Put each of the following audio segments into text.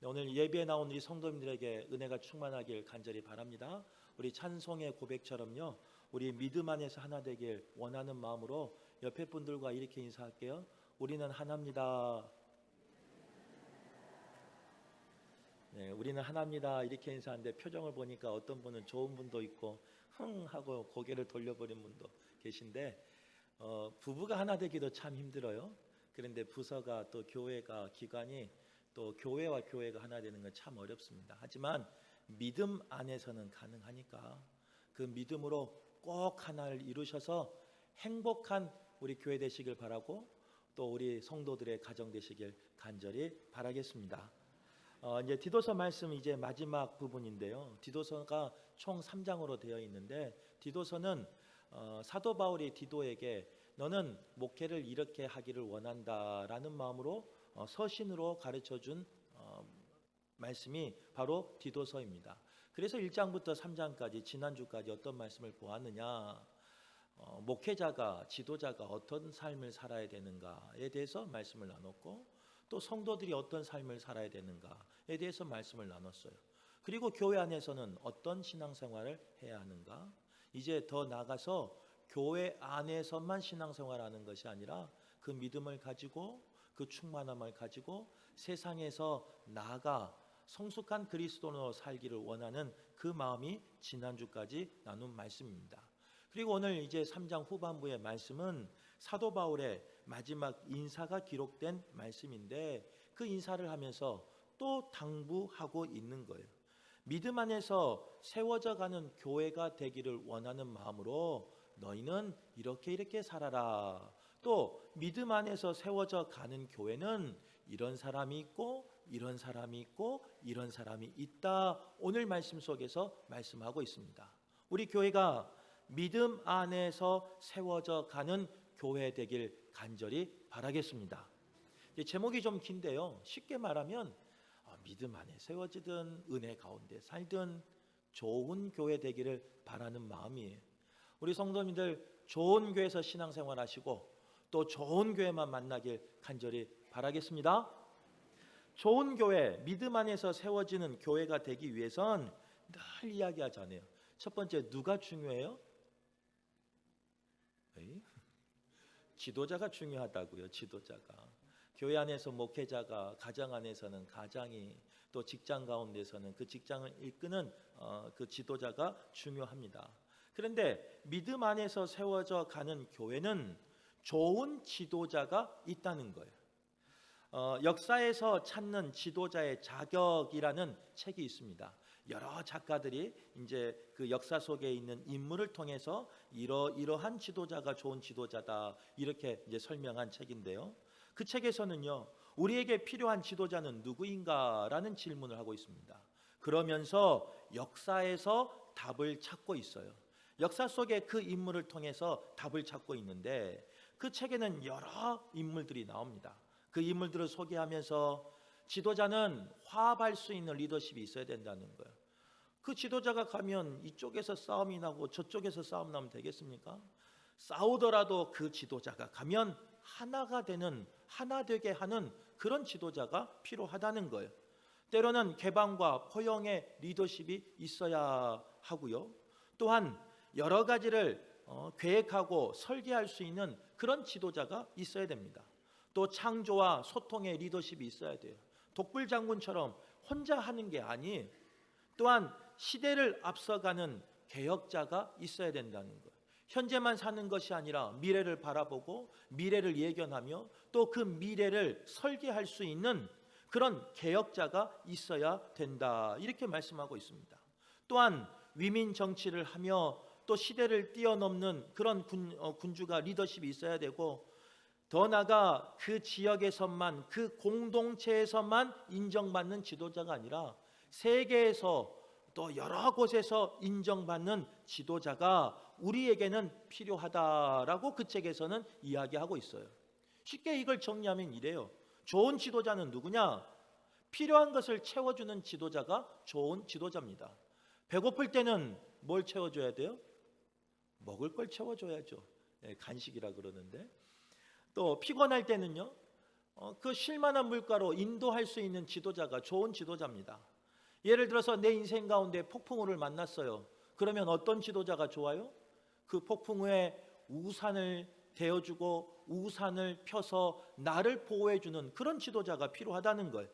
오늘 예배에 나온 우리 성도님들에게 은혜가 충만하길 간절히 바랍니다. 우리 찬송의 고백처럼요, 우리 믿음 안에서 하나 되길 원하는 마음으로 옆에 분들과 이렇게 인사할게요. 우리는 하나입니다. 네, 우리는 하나입니다. 이렇게 인사하는데 표정을 보니까 어떤 분은 좋은 분도 있고 흥 하고 고개를 돌려버린 분도 계신데, 부부가 하나 되기도 참 힘들어요. 그런데 부서가 또 교회가 기관이 또 교회와 교회가 하나 되는 건 참 어렵습니다. 하지만 믿음 안에서는 가능하니까 그 믿음으로 꼭 하나를 이루셔서 행복한 우리 교회 되시길 바라고, 또 우리 성도들의 가정 되시길 간절히 바라겠습니다. 이제 디도서 말씀 이제 마지막 부분인데요. 디도서가 총 3장으로 되어 있는데, 디도서는 사도 바울이 디도에게 너는 목회를 이렇게 하기를 원한다라는 마음으로 서신으로 가르쳐 준 말씀이 바로 디도서입니다. 그래서 1장부터 3장까지 지난주까지 어떤 말씀을 보았느냐, 목회자가 지도자가 어떤 삶을 살아야 되는가에 대해서 말씀을 나눴고, 또 성도들이 어떤 삶을 살아야 되는가에 대해서 말씀을 나눴어요. 그리고 교회 안에서는 어떤 신앙생활을 해야 하는가, 이제 더 나아가서 교회 안에서만 신앙생활하는 것이 아니라 그 믿음을 가지고 그 충만함을 가지고 세상에서 나아가 성숙한 그리스도로 살기를 원하는 그 마음이 지난주까지 나눈 말씀입니다. 그리고 오늘 이제 3장 후반부의 말씀은 사도 바울의 마지막 인사가 기록된 말씀인데, 그 인사를 하면서 또 당부하고 있는 거예요. 믿음 안에서 세워져 가는 교회가 되기를 원하는 마음으로 너희는 이렇게 살아라. 또 믿음 안에서 세워져 가는 교회는 이런 사람이 있고 이런 사람이 있고 이런 사람이 있다. 오늘 말씀 속에서 말씀하고 있습니다. 우리 교회가 믿음 안에서 세워져 가는 교회 되길 간절히 바라겠습니다. 제목이 좀 긴데요, 쉽게 말하면 믿음 안에 세워지든 은혜 가운데 살든 좋은 교회 되기를 바라는 마음이에요. 우리 성도님들 좋은 교회에서 신앙생활 하시고 또 좋은 교회만 만나길 간절히 바라겠습니다. 좋은 교회, 믿음 안에서 세워지는 교회가 되기 위해선 늘 이야기하잖아요. 첫 번째, 누가 중요해요? 지도자가 중요하다고요. 지도자가. 교회 안에서 목회자가, 가정 안에서는 가장이, 또 직장 가운데서는 그 직장을 이끄는 그 지도자가 중요합니다. 그런데 믿음 안에서 세워져 가는 교회는 좋은 지도자가 있다는 거예요. 역사에서 찾는 지도자의 자격이라는 책이 있습니다. 여러 작가들이 이제 그 역사 속에 있는 인물을 통해서 이러한 지도자가 좋은 지도자다 이렇게 이제 설명한 책인데요. 그 책에서는요, 우리에게 필요한 지도자는 누구인가라는 질문을 하고 있습니다. 그러면서 역사에서 답을 찾고 있어요. 역사 속에 그 인물을 통해서 답을 찾고 있는데, 그 책에는 여러 인물들이 나옵니다. 그 인물들을 소개하면서 지도자는 화합할 수 있는 리더십이 있어야 된다는 거예요. 그 지도자가 가면 이쪽에서 싸움이 나고 저쪽에서 싸움 나면 되겠습니까? 싸우더라도 그 지도자가 가면 하나가 되는, 하나 되게 하는 그런 지도자가 필요하다는 거예요. 때로는 개방과 포용의 리더십이 있어야 하고요. 또한 여러 가지를 계획하고 설계할 수 있는 그런 지도자가 있어야 됩니다. 또 창조와 소통의 리더십이 있어야 돼요. 독불장군처럼 혼자 하는 게 아니에요. 또한 시대를 앞서가는 개혁자가 있어야 된다는 거예요. 현재만 사는 것이 아니라 미래를 바라보고 미래를 예견하며 또 그 미래를 설계할 수 있는 그런 개혁자가 있어야 된다, 이렇게 말씀하고 있습니다. 또한 위민 정치를 하며 또 시대를 뛰어넘는 그런 군주가 리더십이 있어야 되고, 더 나아가 그 지역에서만, 그 공동체에서만 인정받는 지도자가 아니라 세계에서 또 여러 곳에서 인정받는 지도자가 우리에게는 필요하다라고 그 책에서는 이야기하고 있어요. 쉽게 이걸 정리하면 이래요. 좋은 지도자는 누구냐? 필요한 것을 채워주는 지도자가 좋은 지도자입니다. 배고플 때는 뭘 채워줘야 돼요? 먹을 걸 채워줘야죠. 간식이라 그러는데. 또 피곤할 때는요, 그 쉴만한 물가로 인도할 수 있는 지도자가 좋은 지도자입니다. 예를 들어서 내 인생 가운데 폭풍우를 만났어요. 그러면 어떤 지도자가 좋아요? 그 폭풍 후에 우산을 대어주고 우산을 펴서 나를 보호해주는 그런 지도자가 필요하다는 거예요.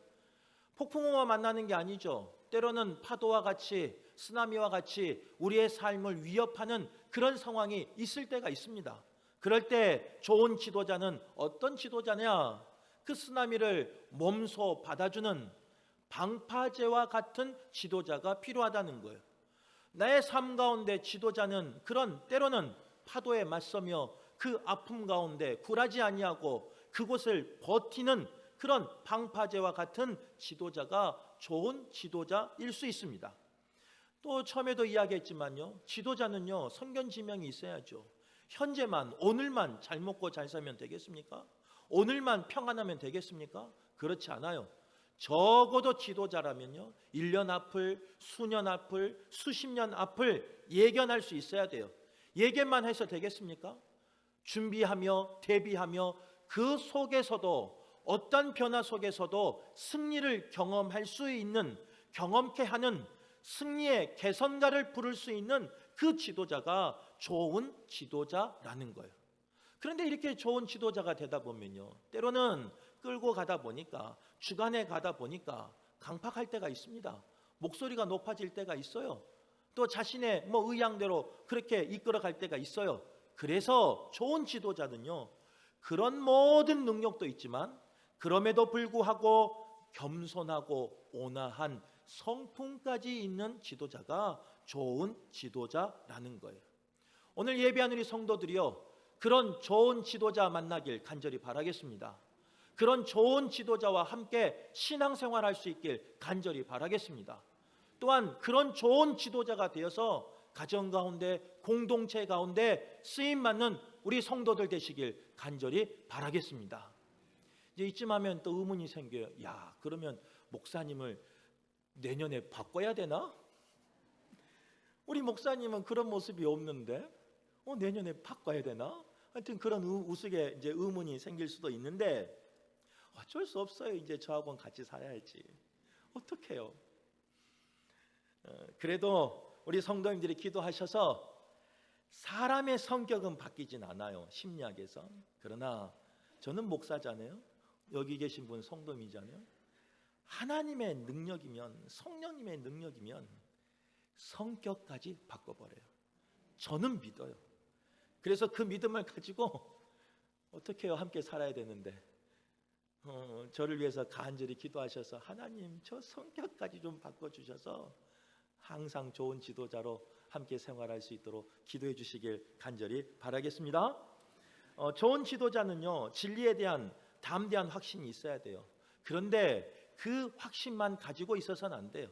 폭풍우와 만나는 게 아니죠. 때로는 파도와 같이 쓰나미와 같이 우리의 삶을 위협하는 그런 상황이 있을 때가 있습니다. 그럴 때 좋은 지도자는 어떤 지도자냐? 그 쓰나미를 몸소 받아주는 방파제와 같은 지도자가 필요하다는 거예요. 나의 삶 가운데 지도자는 그런 때로는 파도에 맞서며 그 아픔 가운데 굴하지 아니하고 그곳을 버티는 그런 방파제와 같은 지도자가 좋은 지도자일 수 있습니다. 또 처음에도 이야기했지만요, 지도자는요 선견지명이 있어야죠. 현재만 오늘만 잘 먹고 잘 살면 되겠습니까? 오늘만 평안하면 되겠습니까? 그렇지 않아요. 적어도 지도자라면요 1년 앞을, 수년 앞을, 수십 년 앞을 예견할 수 있어야 돼요. 예견만 해서 되겠습니까? 준비하며 대비하며 그 속에서도 어떤 변화 속에서도 승리를 경험할 수 있는, 경험케 하는 승리의 개선가를 부를 수 있는 그 지도자가 좋은 지도자라는 거예요. 그런데 이렇게 좋은 지도자가 되다 보면요 때로는 끌고 가다 보니까, 주간에 가다 보니까 강팍할 때가 있습니다. 목소리가 높아질 때가 있어요. 또 자신의 의향대로 그렇게 이끌어갈 때가 있어요. 그래서 좋은 지도자는요 그런 모든 능력도 있지만 그럼에도 불구하고 겸손하고 온화한 성품까지 있는 지도자가 좋은 지도자라는 거예요. 오늘 예배하는 우리 성도들이요 그런 좋은 지도자 만나길 간절히 바라겠습니다. 그런 좋은 지도자와 함께 신앙생활할 수 있길 간절히 바라겠습니다. 또한 그런 좋은 지도자가 되어서 가정 가운데, 공동체 가운데 쓰임받는 우리 성도들 되시길 간절히 바라겠습니다. 이제 이쯤 하면 또 의문이 생겨요. 야, 그러면 목사님을 내년에 바꿔야 되나? 우리 목사님은 그런 모습이 없는데 내년에 바꿔야 되나? 하여튼 그런 우스개 이제 의문이 생길 수도 있는데 어쩔 수 없어요. 이제 저하고는 같이 살아야지. 어떡해요? 그래도 우리 성도님들이 기도하셔서 사람의 성격은 바뀌진 않아요. 심리학에서. 그러나 저는 목사잖아요. 여기 계신 분 성도님이잖아요. 하나님의 능력이면, 성령님의 능력이면 성격까지 바꿔버려요. 저는 믿어요. 그래서 그 믿음을 가지고 어떻게 해요? 함께 살아야 되는데 저를 위해서 간절히 기도하셔서 하나님 저 성격까지 좀 바꿔주셔서 항상 좋은 지도자로 함께 생활할 수 있도록 기도해 주시길 간절히 바라겠습니다. 좋은 지도자는요 진리에 대한 담대한 확신이 있어야 돼요. 그런데 그 확신만 가지고 있어서는 안 돼요.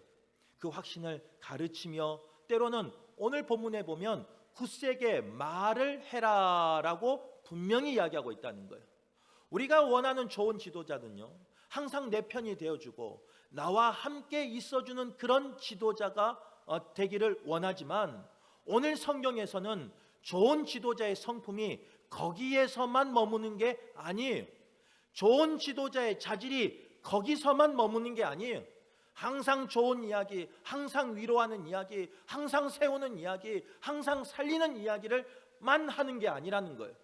그 확신을 가르치며 때로는 오늘 본문에 보면 굳세게 말을 해라라고 분명히 이야기하고 있다는 거예요. 우리가 원하는 좋은 지도자는요 항상 내 편이 되어주고 나와 함께 있어주는 그런 지도자가 되기를 원하지만 오늘 성경에서는 좋은 지도자의 성품이 거기에서만 머무는 게 아니에요. 좋은 지도자의 자질이 거기서만 머무는 게 아니에요. 항상 좋은 이야기, 항상 위로하는 이야기, 항상 세우는 이야기, 항상 살리는 이야기를만 하는 게 아니라는 거예요.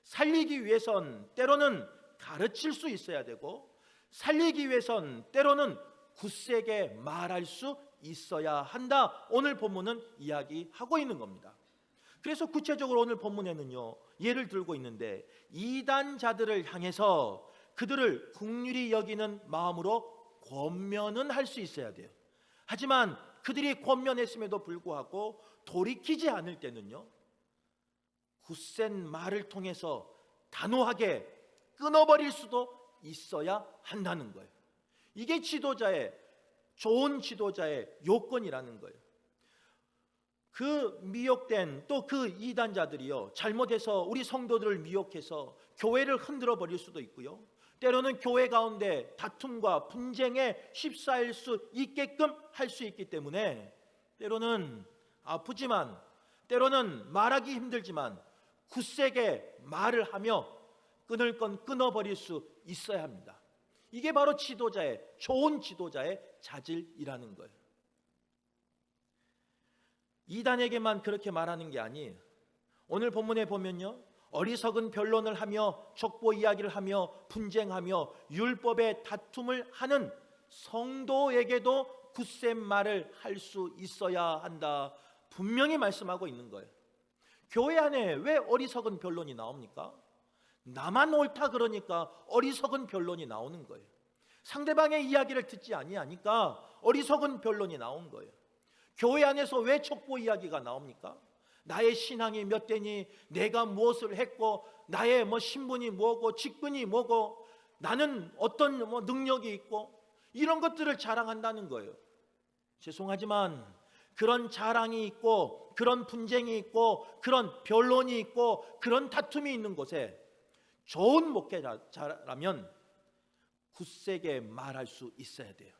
살리기 위해선 때로는 가르칠 수 있어야 되고 살리기 위해선 때로는 굳세게 말할 수 있어야 한다. 오늘 본문은 이야기하고 있는 겁니다. 그래서 구체적으로 오늘 본문에는요 예를 들고 있는데 이단자들을 향해서 그들을 긍휼히 여기는 마음으로 권면은 할 수 있어야 돼요. 하지만 그들이 권면했음에도 불구하고 돌이키지 않을 때는요 굳센 말을 통해서 단호하게 끊어버릴 수도 있어야 한다는 거예요. 이게 좋은 지도자의 요건이라는 거예요. 그 미혹된 또 그 이단자들이요 잘못해서 우리 성도들을 미혹해서 교회를 흔들어 버릴 수도 있고요 때로는 교회 가운데 다툼과 분쟁에 휩싸일 수 있게끔 할 수 있기 때문에 때로는 아프지만 때로는 말하기 힘들지만 굳세게 말을 하며 끊을 건 끊어버릴 수 있어야 합니다. 이게 바로 좋은 지도자의 자질이라는 거예요. 이단에게만 그렇게 말하는 게 아니에요. 오늘 본문에 보면요, 어리석은 변론을 하며 족보 이야기를 하며 분쟁하며 율법의 다툼을 하는 성도에게도 굳센 말을 할 수 있어야 한다, 분명히 말씀하고 있는 거예요. 교회 안에 왜 어리석은 변론이 나옵니까? 나만 옳다 그러니까 어리석은 변론이 나오는 거예요. 상대방의 이야기를 듣지 아니하니까 어리석은 변론이 나온 거예요. 교회 안에서 왜 족보 이야기가 나옵니까? 나의 신앙이 몇 대니, 내가 무엇을 했고, 나의 신분이 뭐고 직분이 뭐고, 나는 어떤 능력이 있고, 이런 것들을 자랑한다는 거예요. 죄송하지만 그런 자랑이 있고, 그런 분쟁이 있고, 그런 변론이 있고, 그런 다툼이 있는 곳에 좋은 목회자라면 굳세게 말할 수 있어야 돼요.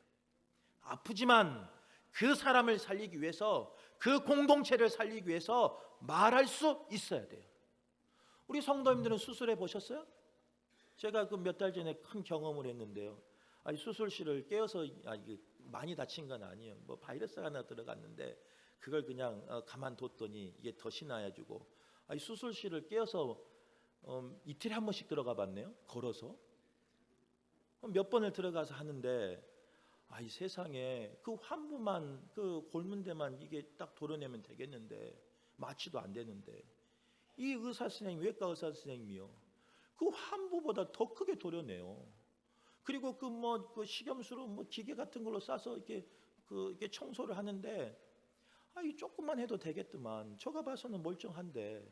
아프지만 그 사람을 살리기 위해서, 그 공동체를 살리기 위해서 말할 수 있어야 돼요. 우리 성도님들은 수술해 보셨어요? 제가 그 몇 달 전에 큰 경험을 했는데요. 수술실을 깨어서 많이 다친 건 아니에요. 바이러스가 하나 들어갔는데 그걸 그냥 가만뒀더니 이게 덫이 나가지고 수술실을 깨어서 이틀에 한 번씩 들어가 봤네요. 걸어서 몇 번을 들어가서 하는데, 이 세상에 그 환부만, 그 골문 데만 이게 딱 도려내면 되겠는데 마취도 안 되는데, 이 의사 선생님, 외과 의사 선생님이요, 그 환부보다 더 크게 도려내요. 그리고 그 식염수로 기계 같은 걸로 싸서 이렇게 청소를 하는데, 이 조금만 해도 되겠더만, 저가 봐서는 멀쩡한데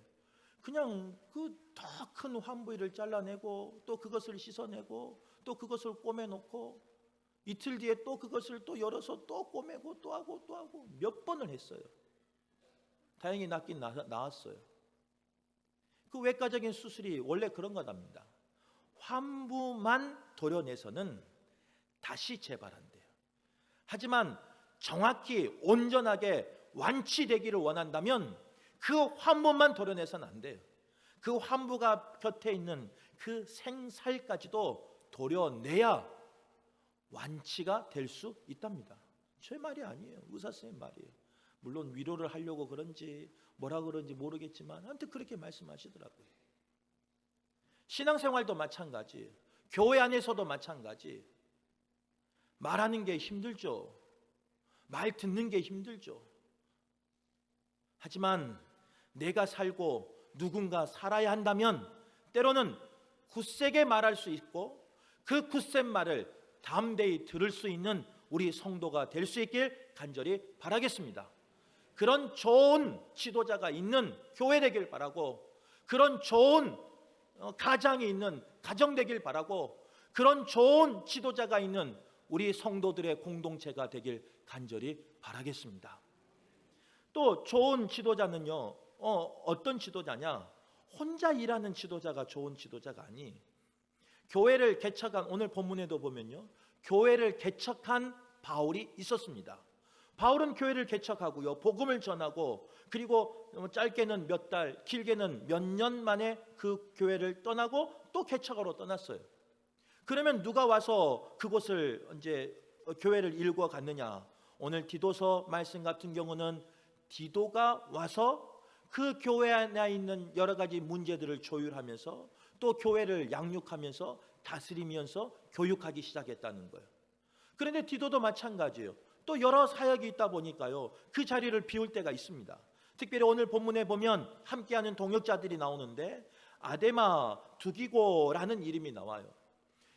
그냥 그 더 큰 환부위를 잘라내고 또 그것을 씻어내고 또 그것을 꼬매놓고 이틀 뒤에 또 그것을 또 열어서 또 꼬매고 또 하고 몇 번을 했어요. 다행히 낫긴 나았어요. 그 외과적인 수술이 원래 그런 거답니다. 환부만 도려내서는 다시 재발한대요. 하지만 정확히 온전하게 완치되기를 원한다면 그 환부만 도려내서는 안 돼요. 그 환부가 곁에 있는 그 생살까지도 도려내야 완치가 될 수 있답니다. 제 말이 아니에요. 의사 선생님 말이에요. 물론 위로를 하려고 그런지 뭐라 그런지 모르겠지만 아무튼 그렇게 말씀하시더라고요. 신앙생활도 마찬가지예요. 교회 안에서도 마찬가지. 말하는 게 힘들죠. 말 듣는 게 힘들죠. 하지만 내가 살고 누군가 살아야 한다면 때로는 굳세게 말할 수 있고, 그 굳센 말을 담대히 들을 수 있는 우리 성도가 될 수 있길 간절히 바라겠습니다. 그런 좋은 지도자가 있는 교회 되길 바라고, 그런 좋은 가장이 있는 가정 되길 바라고, 그런 좋은 지도자가 있는 우리 성도들의 공동체가 되길 간절히 바라겠습니다. 또 좋은 지도자는요, 어떤 지도자냐? 혼자 일하는 지도자가 좋은 지도자가 아니, 교회를 개척한, 오늘 본문에도 보면요, 교회를 개척한 바울이 있었습니다. 바울은 교회를 개척하고요, 복음을 전하고, 그리고 짧게는 몇 달, 길게는 몇 년 만에 그 교회를 떠나고 또 개척하러 떠났어요. 그러면 누가 와서 그곳을 이제 교회를 일궈 갔느냐? 오늘 디도서 말씀 같은 경우는 디도가 와서 그 교회 안에 있는 여러 가지 문제들을 조율하면서 또 교회를 양육하면서 다스리면서 교육하기 시작했다는 거예요. 그런데 디도도 마찬가지예요. 또 여러 사역이 있다 보니까요, 그 자리를 비울 때가 있습니다. 특별히 오늘 본문에 보면 함께하는 동역자들이 나오는데 아데마, 두기고라는 이름이 나와요.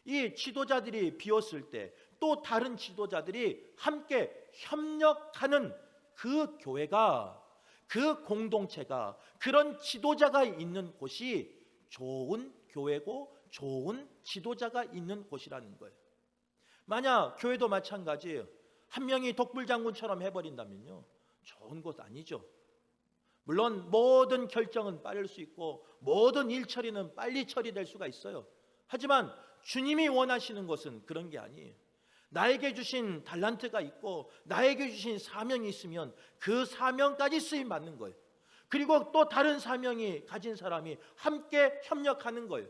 이 지도자들이 비었을 때 또 다른 지도자들이 함께 협력하는 그 교회가, 그 공동체가, 그런 지도자가 있는 곳이 좋은 교회고 좋은 지도자가 있는 곳이라는 거예요. 만약 교회도 마찬가지예요. 한 명이 독불장군처럼 해버린다면요, 좋은 곳 아니죠. 물론 모든 결정은 빠를 수 있고 모든 일 처리는 빨리 처리될 수가 있어요. 하지만 주님이 원하시는 것은 그런 게 아니에요. 나에게 주신 달란트가 있고 나에게 주신 사명이 있으면 그 사명까지 쓰임 받는 거예요. 그리고 또 다른 사명이 가진 사람이 함께 협력하는 거예요.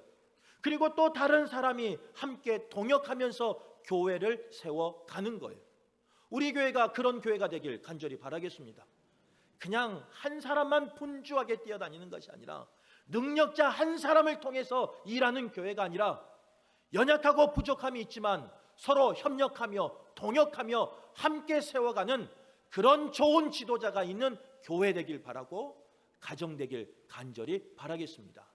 그리고 또 다른 사람이 함께 동역하면서 교회를 세워가는 거예요. 우리 교회가 그런 교회가 되길 간절히 바라겠습니다. 그냥 한 사람만 분주하게 뛰어다니는 것이 아니라 능력자 한 사람을 통해서 일하는 교회가 아니라 연약하고 부족함이 있지만 서로 협력하며 동역하며 함께 세워가는 그런 좋은 지도자가 있는 교회 되길 바라고 가정 되길 간절히 바라겠습니다.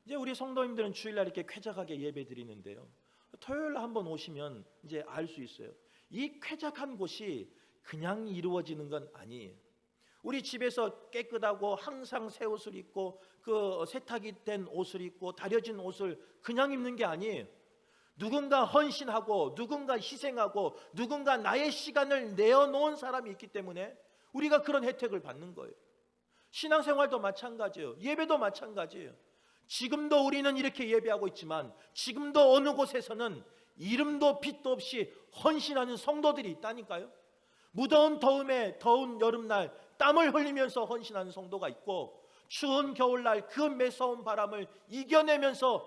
이제 우리 성도님들은 주일날 이렇게 쾌적하게 예배 드리는데요, 토요일 한번 오시면 이제 알 수 있어요. 이 쾌적한 곳이 그냥 이루어지는 건 아니에요. 우리 집에서 깨끗하고 항상 새 옷을 입고 그 세탁이 된 옷을 입고 다려진 옷을 그냥 입는 게 아니에요. 누군가 헌신하고 누군가 희생하고 누군가 나의 시간을 내어놓은 사람이 있기 때문에 우리가 그런 혜택을 받는 거예요. 신앙생활도 마찬가지예요. 예배도 마찬가지예요. 지금도 우리는 이렇게 예배하고 있지만 지금도 어느 곳에서는 이름도 빛도 없이 헌신하는 성도들이 있다니까요. 무더운 더운 여름날 땀을 흘리면서 헌신하는 성도가 있고, 추운 겨울날 그 매서운 바람을 이겨내면서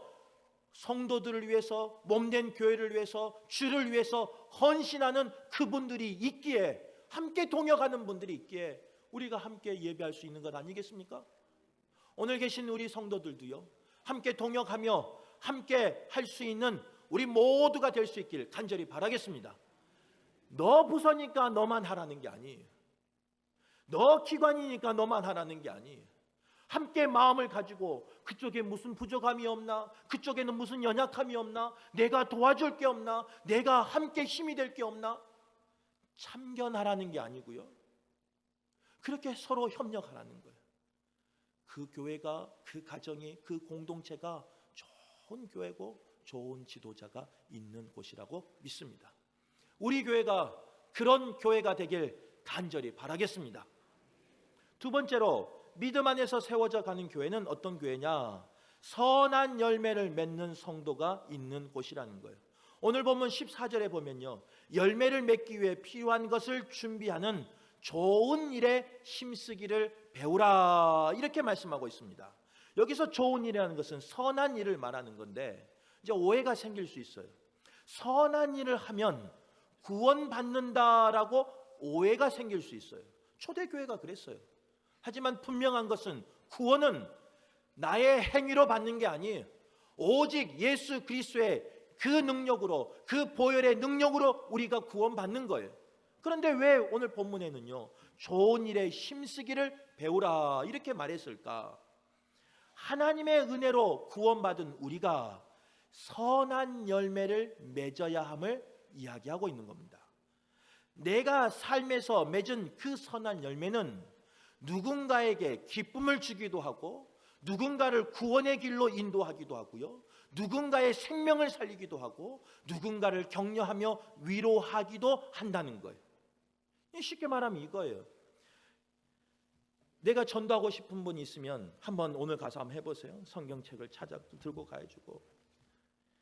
성도들을 위해서, 몸된 교회를 위해서, 주를 위해서 헌신하는 그분들이 있기에, 함께 동역하는 분들이 있기에 우리가 함께 예배할 수 있는 것 아니겠습니까? 오늘 계신 우리 성도들도요, 함께 동역하며 함께 할 수 있는 우리 모두가 될 수 있길 간절히 바라겠습니다. 너 부서니까 너만 하라는 게 아니에요. 너 기관이니까 너만 하라는 게 아니에요. 함께 마음을 가지고 그쪽에 무슨 부족함이 없나, 그쪽에는 무슨 연약함이 없나, 내가 도와줄 게 없나, 내가 함께 힘이 될 게 없나, 참견하라는 게 아니고요, 그렇게 서로 협력하라는 거예요. 그 교회가, 그 가정이, 그 공동체가 좋은 교회고 좋은 지도자가 있는 곳이라고 믿습니다. 우리 교회가 그런 교회가 되길 간절히 바라겠습니다. 두 번째로, 믿음 안에서 세워져 가는 교회는 어떤 교회냐? 선한 열매를 맺는 성도가 있는 곳이라는 거예요. 오늘 본문 14절에 보면요, 열매를 맺기 위해 필요한 것을 준비하는 좋은 일에 힘쓰기를 배우라, 이렇게 말씀하고 있습니다. 여기서 좋은 일이라는 것은 선한 일을 말하는 건데, 이제 오해가 생길 수 있어요. 선한 일을 하면 구원받는다라고 오해가 생길 수 있어요. 초대교회가 그랬어요. 하지만 분명한 것은 구원은 나의 행위로 받는 게 아니에요. 오직 예수 그리스도의 그 능력으로, 그 보혈의 능력으로 우리가 구원받는 거예요. 그런데 왜 오늘 본문에는요, 좋은 일에 힘쓰기를 배우라 이렇게 말했을까? 하나님의 은혜로 구원받은 우리가 선한 열매를 맺어야 함을 이야기하고 있는 겁니다. 내가 삶에서 맺은 그 선한 열매는 누군가에게 기쁨을 주기도 하고, 누군가를 구원의 길로 인도하기도 하고요, 누군가의 생명을 살리기도 하고, 누군가를 격려하며 위로하기도 한다는 거예요. 쉽게 말하면 이거예요. 내가 전도하고 싶은 분이 있으면 한번 오늘 가서 한번 해보세요. 성경책을 찾아 들고 가가지고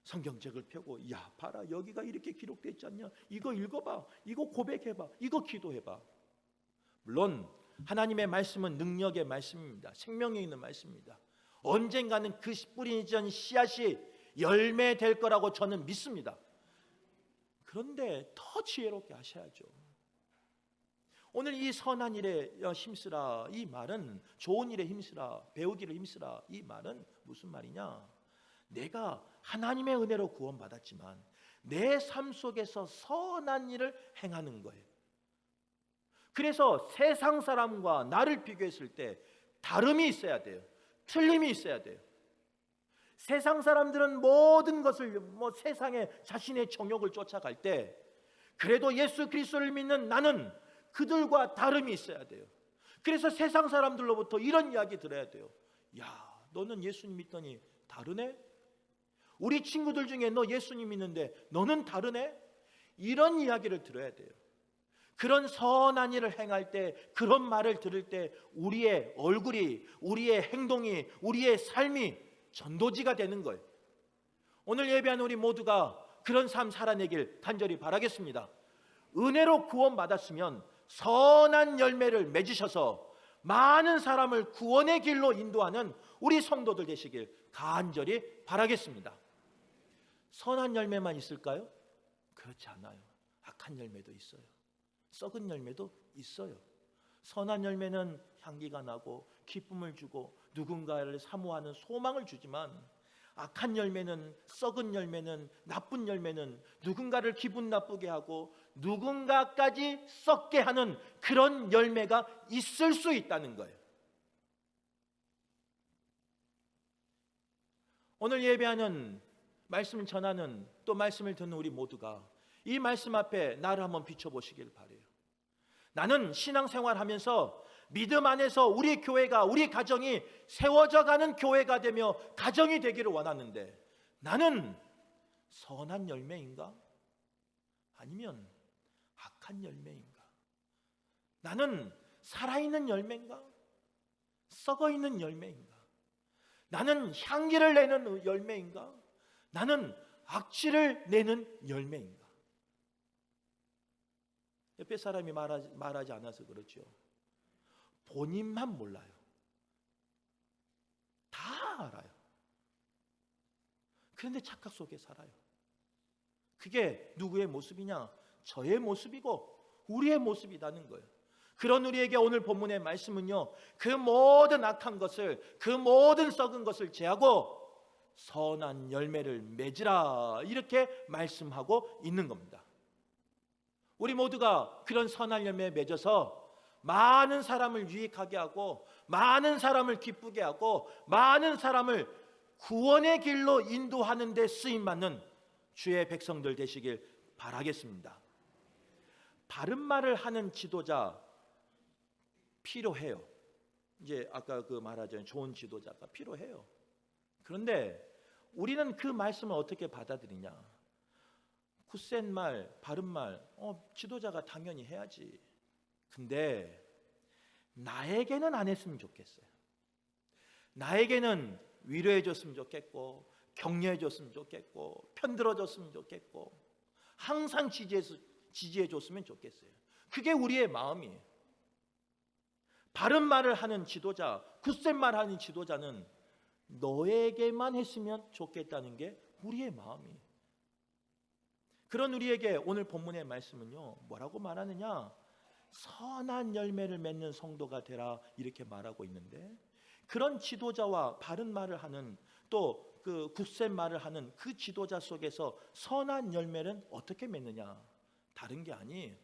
성경책을 펴고, 야 봐라, 여기가 이렇게 기록되어 있지 않냐, 이거 읽어봐, 이거 고백해봐, 이거 기도해봐. 물론 하나님의 말씀은 능력의 말씀입니다. 생명이 있는 말씀입니다. 언젠가는 그 뿌리전 씨앗이 열매 될 거라고 저는 믿습니다. 그런데 더 지혜롭게 하셔야죠. 오늘 이 선한 일에 힘쓰라, 이 말은, 좋은 일에 힘쓰라, 배우기를 힘쓰라, 이 말은 무슨 말이냐? 내가 하나님의 은혜로 구원받았지만 내 삶 속에서 선한 일을 행하는 거예요. 그래서 세상 사람과 나를 비교했을 때 다름이 있어야 돼요. 틀림이 있어야 돼요. 세상 사람들은 모든 것을 세상에 자신의 정욕을 쫓아갈 때, 그래도 예수 그리스도를 믿는 나는 그들과 다름이 있어야 돼요. 그래서 세상 사람들로부터 이런 이야기 들어야 돼요. 야, 너는 예수님 믿더니 다르네? 우리 친구들 중에 너 예수님 믿는데 너는 다르네? 이런 이야기를 들어야 돼요. 그런 선한 일을 행할 때, 그런 말을 들을 때 우리의 얼굴이, 우리의 행동이, 우리의 삶이 전도지가 되는 거예요. 오늘 예배한 우리 모두가 그런 삶 살아내길 간절히 바라겠습니다. 은혜로 구원받았으면 선한 열매를 맺으셔서 많은 사람을 구원의 길로 인도하는 우리 성도들 되시길 간절히 바라겠습니다. 선한 열매만 있을까요? 그렇지 않아요. 악한 열매도 있어요. 썩은 열매도 있어요. 선한 열매는 향기가 나고 기쁨을 주고 누군가를 사모하는 소망을 주지만, 악한 열매는, 썩은 열매는, 나쁜 열매는 누군가를 기분 나쁘게 하고 누군가까지 썩게 하는 그런 열매가 있을 수 있다는 거예요. 오늘 예배하는, 말씀을 전하는, 또 말씀을 듣는 우리 모두가 이 말씀 앞에 나를 한번 비춰보시길 바라요. 나는 신앙생활하면서 믿음 안에서 우리 교회가, 우리 가정이 세워져 가는 교회가 되며 가정이 되기를 원하는데, 나는 선한 열매인가? 아니면 악한 열매인가? 나는 살아있는 열매인가? 썩어있는 열매인가? 나는 향기를 내는 열매인가? 나는 악취를 내는 열매인가? 옆에 사람이 말하지 않아서 그렇죠. 본인만 몰라요. 다 알아요. 그런데 착각 속에 살아요. 그게 누구의 모습이냐? 저의 모습이고 우리의 모습이라는 거예요. 그런 우리에게 오늘 본문의 말씀은요, 그 모든 악한 것을, 그 모든 썩은 것을 제하고 선한 열매를 맺으라, 이렇게 말씀하고 있는 겁니다. 우리 모두가 그런 선한 열매에 맺어서 많은 사람을 유익하게 하고, 많은 사람을 기쁘게 하고, 많은 사람을 구원의 길로 인도하는 데 쓰임받는 주의 백성들 되시길 바라겠습니다. 바른 말을 하는 지도자 필요해요. 이제 아까 그 말하자면 좋은 지도자가 필요해요. 그런데 우리는 그 말씀을 어떻게 받아들이냐? 굳센 말, 바른 말, 지도자가 당연히 해야지. 근데 나에게는 안 했으면 좋겠어요. 나에게는 위로해 줬으면 좋겠고, 격려해 줬으면 좋겠고, 편들어 줬으면 좋겠고, 항상 지지해 줬으면 좋겠어요. 그게 우리의 마음이에요. 바른 말을 하는 지도자, 굳센 말을 하는 지도자는 너에게만 했으면 좋겠다는 게 우리의 마음이에요. 그런 우리에게 오늘 본문의 말씀은요, 뭐라고 말하느냐? 선한 열매를 맺는 성도가 되라, 이렇게 말하고 있는데, 그런 지도자와 바른 말을 하는, 또 그 굳센 말을 하는 그 지도자 속에서 선한 열매는 어떻게 맺느냐? 다른 게 아니에요.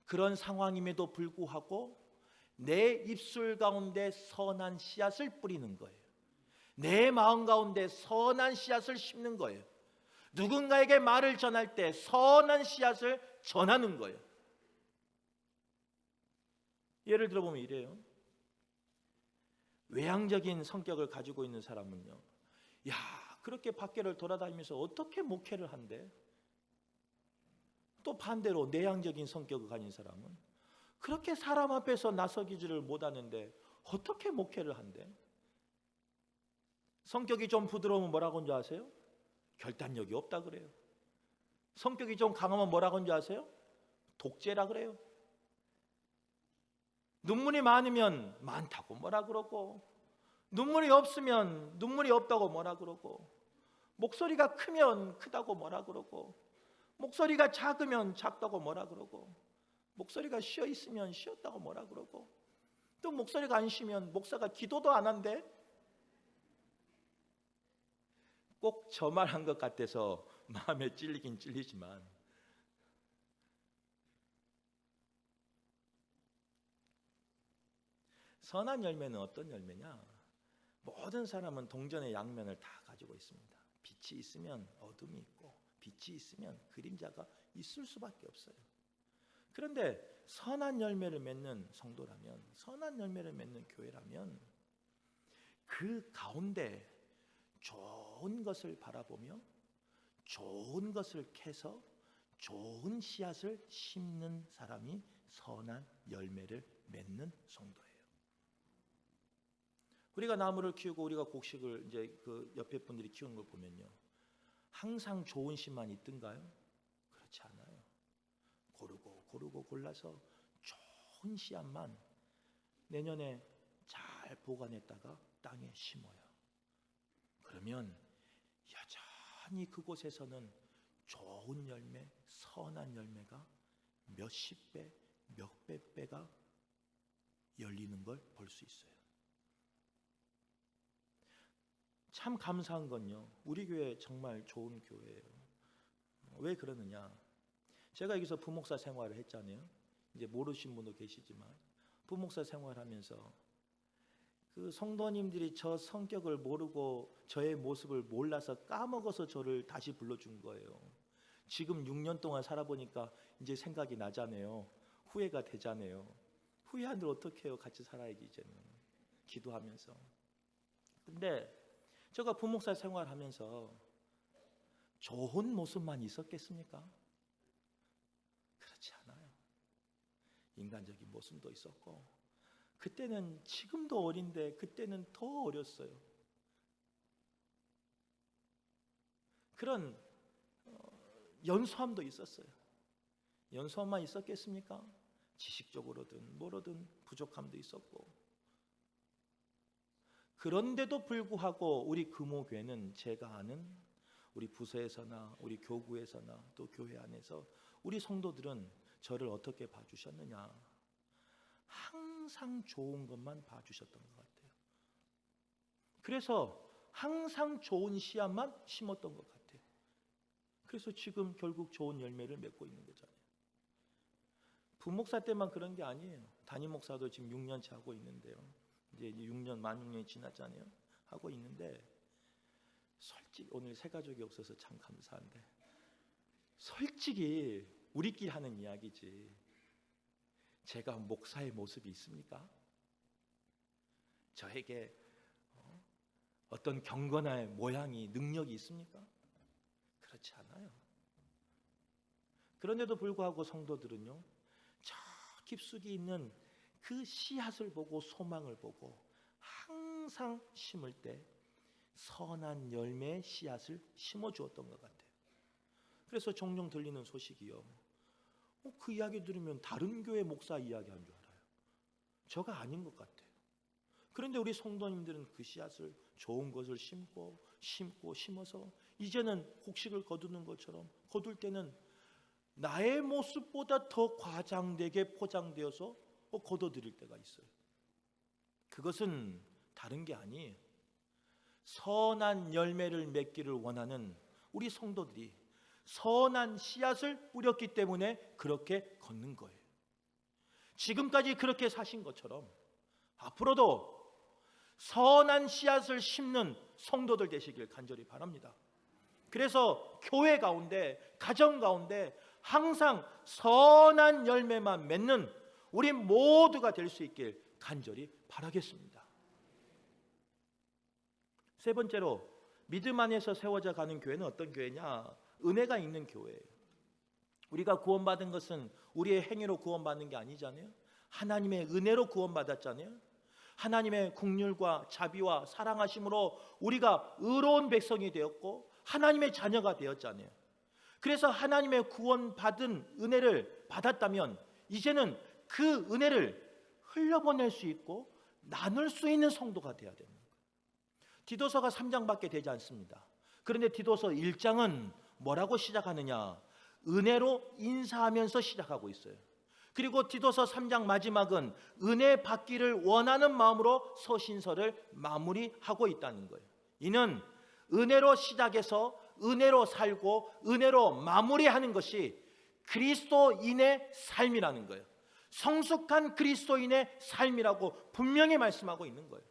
그런 상황임에도 불구하고 내 입술 가운데 선한 씨앗을 뿌리는 거예요. 내 마음 가운데 선한 씨앗을 심는 거예요. 누군가에게 말을 전할 때 선한 씨앗을 전하는 거예요. 예를 들어보면 이래요. 외향적인 성격을 가지고 있는 사람은요, 야, 그렇게 밖에를 돌아다니면서 어떻게 목회를 한대? 또 반대로 내향적인 성격을 가진 사람은 그렇게 사람 앞에서 나서기지를 못하는데 어떻게 목회를 한대? 성격이 좀 부드러우면 뭐라고 하는 줄 아세요? 결단력이 없다 그래요. 성격이 좀 강하면 뭐라고 하는 줄 아세요? 독재라 그래요. 눈물이 많으면 많다고 뭐라 그러고, 눈물이 없으면 눈물이 없다고 뭐라 그러고, 목소리가 크면 크다고 뭐라 그러고, 목소리가 작으면 작다고 뭐라 그러고, 목소리가 쉬어 있으면 쉬었다고 뭐라 그러고, 또 목소리가 안 쉬면 목사가 기도도 안 한대. 꼭 저 말한 것 같아서 마음에 찔리긴 찔리지만, 선한 열매는 어떤 열매냐? 모든 사람은 동전의 양면을 다 가지고 있습니다. 빛이 있으면 어둠이 있고, 빛이 있으면 그림자가 있을 수밖에 없어요. 그런데 선한 열매를 맺는 성도라면, 선한 열매를 맺는 교회라면 그 가운데 좋은 것을 바라보며 좋은 것을 캐서 좋은 씨앗을 심는 사람이 선한 열매를 맺는 성도예요. 우리가 나무를 키우고 우리가 곡식을 이제 그 옆에 분들이 키우는 걸 보면요, 항상 좋은 씨만 있던가요? 그렇지 않아요. 고르고 골라서 좋은 씨앗만 내년에 잘 보관했다가 땅에 심어요. 그러면 여전히 그곳에서는 좋은 열매, 선한 열매가 몇십 배, 몇백 배가 열리는 걸 볼 수 있어요. 참 감사한 건요, 우리 교회 정말 좋은 교회예요. 왜 그러느냐, 제가 여기서 부목사 생활을 했잖아요. 이제 모르신 분도 계시지만 부목사 생활하면서 그 성도님들이 저 성격을 모르고 저의 모습을 몰라서 까먹어서 저를 다시 불러준 거예요. 지금 6년 동안 살아보니까 이제 생각이 나잖아요. 후회가 되잖아요. 후회한들 어떻게 해요? 같이 살아야지 이제는. 기도하면서. 근데 제가 부목사 생활하면서 좋은 모습만 있었겠습니까? 그렇지 않아요. 인간적인 모습도 있었고, 그때는 지금도 어린데 그때는 더 어렸어요. 그런 연소함도 있었어요. 연소함만 있었겠습니까? 지식적으로든 뭐로든 부족함도 있었고, 그런데도 불구하고 우리 금호교회는 제가 아는 우리 부서에서나 우리 교구에서나 또 교회 안에서 우리 성도들은 저를 어떻게 봐주셨느냐, 항상 좋은 것만 봐주셨던 것 같아요. 그래서 항상 좋은 씨앗만 심었던 것 같아요. 그래서 지금 결국 좋은 열매를 맺고 있는 거잖아요. 부목사 때만 그런 게 아니에요. 담임 목사도 지금 6년째 하고 있는데요. 이제 6년, 만 6년이 지났잖아요. 하고 있는데, 솔직히 오늘 새 가족이 없어서 참 감사한데, 솔직히 우리끼리 하는 이야기지, 제가 목사의 모습이 있습니까? 저에게 어떤 경건한 모양이, 능력이 있습니까? 그렇지 않아요. 그런데도 불구하고 성도들은요, 저 깊숙이 있는 그 씨앗을 보고 소망을 보고 항상 심을 때 선한 열매의 씨앗을 심어주었던 것 같아요. 그래서 종종 들리는 소식이요, 그 이야기 들으면 다른 교회 목사 이야기한 줄 알아요. 저가 아닌 것 같아요. 그런데 우리 성도님들은 그 씨앗을, 좋은 것을 심어서 이제는 곡식을 거두는 것처럼 거둘 때는 나의 모습보다 더 과장되게 포장되어서 거둬들일 때가 있어요. 그것은 다른 게 아니에요. 선한 열매를 맺기를 원하는 우리 성도들이 선한 씨앗을 뿌렸기 때문에 그렇게 걷는 거예요. 지금까지 그렇게 사신 것처럼 앞으로도 선한 씨앗을 심는 성도들 되시길 간절히 바랍니다. 그래서 교회 가운데, 가정 가운데 항상 선한 열매만 맺는 우리 모두가 될 수 있길 간절히 바라겠습니다. 세 번째로, 믿음 안에서 세워져 가는 교회는 어떤 교회냐? 은혜가 있는 교회예요. 우리가 구원받은 것은 우리의 행위로 구원받는 게 아니잖아요. 하나님의 은혜로 구원받았잖아요. 하나님의 긍휼과 자비와 사랑하심으로 우리가 의로운 백성이 되었고 하나님의 자녀가 되었잖아요. 그래서 하나님의 구원받은 은혜를 받았다면 이제는 그 은혜를 흘려보낼 수 있고 나눌 수 있는 성도가 되어야 되는 거예요. 디도서가 3장밖에 되지 않습니다. 그런데 디도서 1장은 뭐라고 시작하느냐? 은혜로 인사하면서 시작하고 있어요. 그리고 디도서 3장 마지막은 은혜 받기를 원하는 마음으로 서신서를 마무리하고 있다는 거예요. 이는 은혜로 시작해서 은혜로 살고 은혜로 마무리하는 것이 그리스도인의 삶이라는 거예요. 성숙한 그리스도인의 삶이라고 분명히 말씀하고 있는 거예요.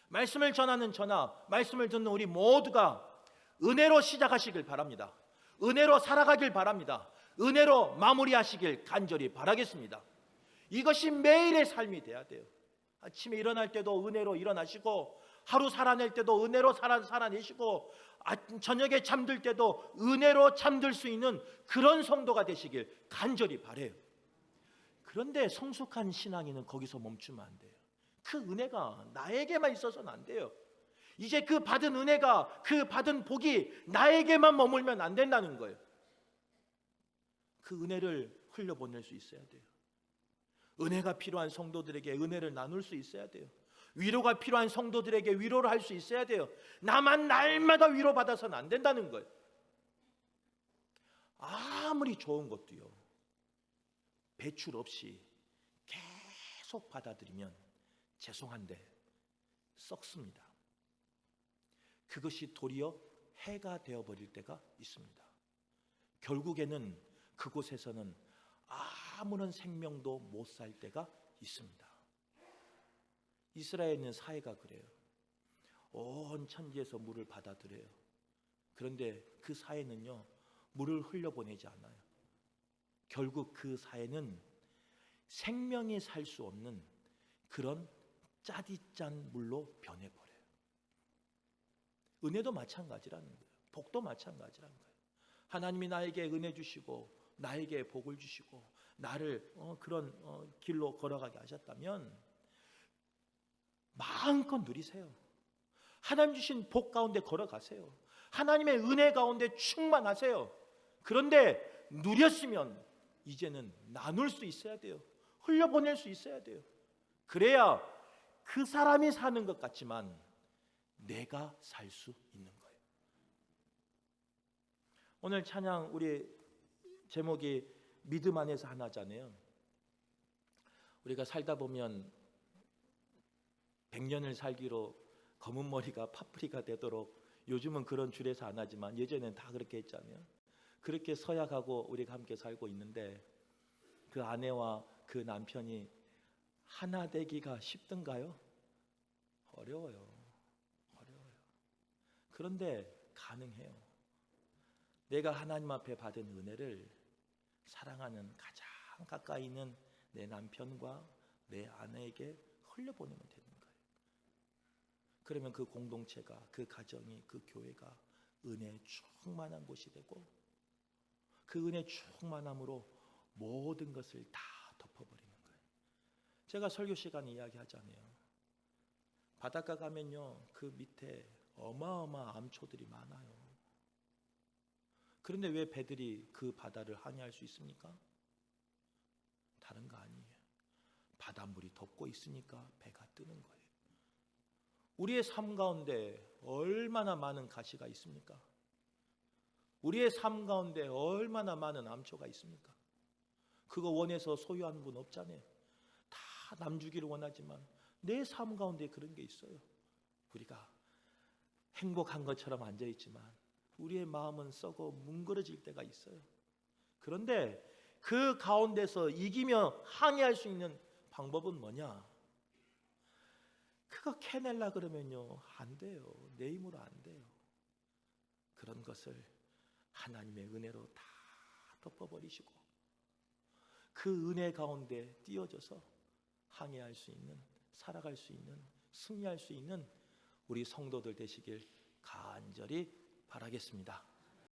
말씀을 전하는 저나 말씀을 듣는 우리 모두가 은혜로 시작하시길 바랍니다. 은혜로 살아가길 바랍니다. 은혜로 마무리하시길 간절히 바라겠습니다. 이것이 매일의 삶이 돼야 돼요. 아침에 일어날 때도 은혜로 일어나시고, 하루 살아낼 때도 은혜로 살아내시고, 저녁에 잠들 때도 은혜로 잠들 수 있는 그런 성도가 되시길 간절히 바라요. 그런데 성숙한 신앙인은 거기서 멈추면 안 돼요. 그 은혜가 나에게만 있어서는 안 돼요. 이제 그 받은 은혜가, 그 받은 복이 나에게만 머물면 안 된다는 거예요. 그 은혜를 흘려보낼 수 있어야 돼요. 은혜가 필요한 성도들에게 은혜를 나눌 수 있어야 돼요. 위로가 필요한 성도들에게 위로를 할 수 있어야 돼요. 나만 날마다 위로받아서는 안 된다는 거예요. 아무리 좋은 것도요, 배출 없이 계속 받아들이면 죄송한데 썩습니다. 그것이 도리어 해가 되어버릴 때가 있습니다. 결국에는 그곳에서는 아무런 생명도 못 살 때가 있습니다. 이스라엘에 있는 사회가 그래요. 온 천지에서 물을 받아들여요. 그런데 그 사회는요, 물을 흘려보내지 않아요. 결국 그 사회는 생명이 살 수 없는 그런 짜디짠 물로 변해버려요. 은혜도 마찬가지라는 거예요. 복도 마찬가지라는 거예요. 하나님이 나에게 은혜 주시고 나에게 복을 주시고 나를 그런 길로 걸어가게 하셨다면 마음껏 누리세요. 하나님 주신 복 가운데 걸어가세요. 하나님의 은혜 가운데 충만하세요. 그런데 누렸으면 이제는 나눌 수 있어야 돼요. 흘려보낼 수 있어야 돼요. 그래야 그 사람이 사는 것 같지만 내가 살 수 있는 거예요. 오늘 찬양 우리 제목이 믿음 안에서 하나잖아요. 우리가 살다 보면 100년을 살기로 검은 머리가 파뿌리가 되도록, 요즘은 그런 줄에서 안 하지만 예전에는 다 그렇게 했잖아요. 그렇게 서약하고 우리가 함께 살고 있는데 그 아내와 그 남편이 하나 되기가 쉽던가요? 어려워요. 그런데 가능해요. 내가 하나님 앞에 받은 은혜를 사랑하는 가장 가까이 있는 내 남편과 내 아내에게 흘려보내면 되는 거예요. 그러면 그 공동체가, 그 가정이, 그 교회가 은혜 충만한 곳이 되고 그 은혜 충만함으로 모든 것을 다 덮어버리는 거예요. 제가 설교 시간에 이야기하잖아요. 바닷가 가면요, 그 밑에 어마어마한 암초들이 많아요. 그런데 왜 배들이 그 바다를 항해할 수 있습니까? 다른 거 아니에요. 바닷물이 덮고 있으니까 배가 뜨는 거예요. 우리의 삶 가운데 얼마나 많은 가시가 있습니까? 우리의 삶 가운데 얼마나 많은 암초가 있습니까? 그거 원해서 소유하는 분 없잖아요. 다 남 주기를 원하지만 내 삶 가운데 그런 게 있어요. 우리가 행복한 것처럼 앉아있지만 우리의 마음은 썩어 뭉그러질 때가 있어요. 그런데 그 가운데서 이기며 항해할 수 있는 방법은 뭐냐? 그거 캐낼라 그러면요, 안 돼요. 내 힘으로 안 돼요. 그런 것을 하나님의 은혜로 다 덮어버리시고 그 은혜 가운데 띄어져서 항해할 수 있는, 살아갈 수 있는, 승리할 수 있는 우리 성도들 되시길 간절히 바라겠습니다.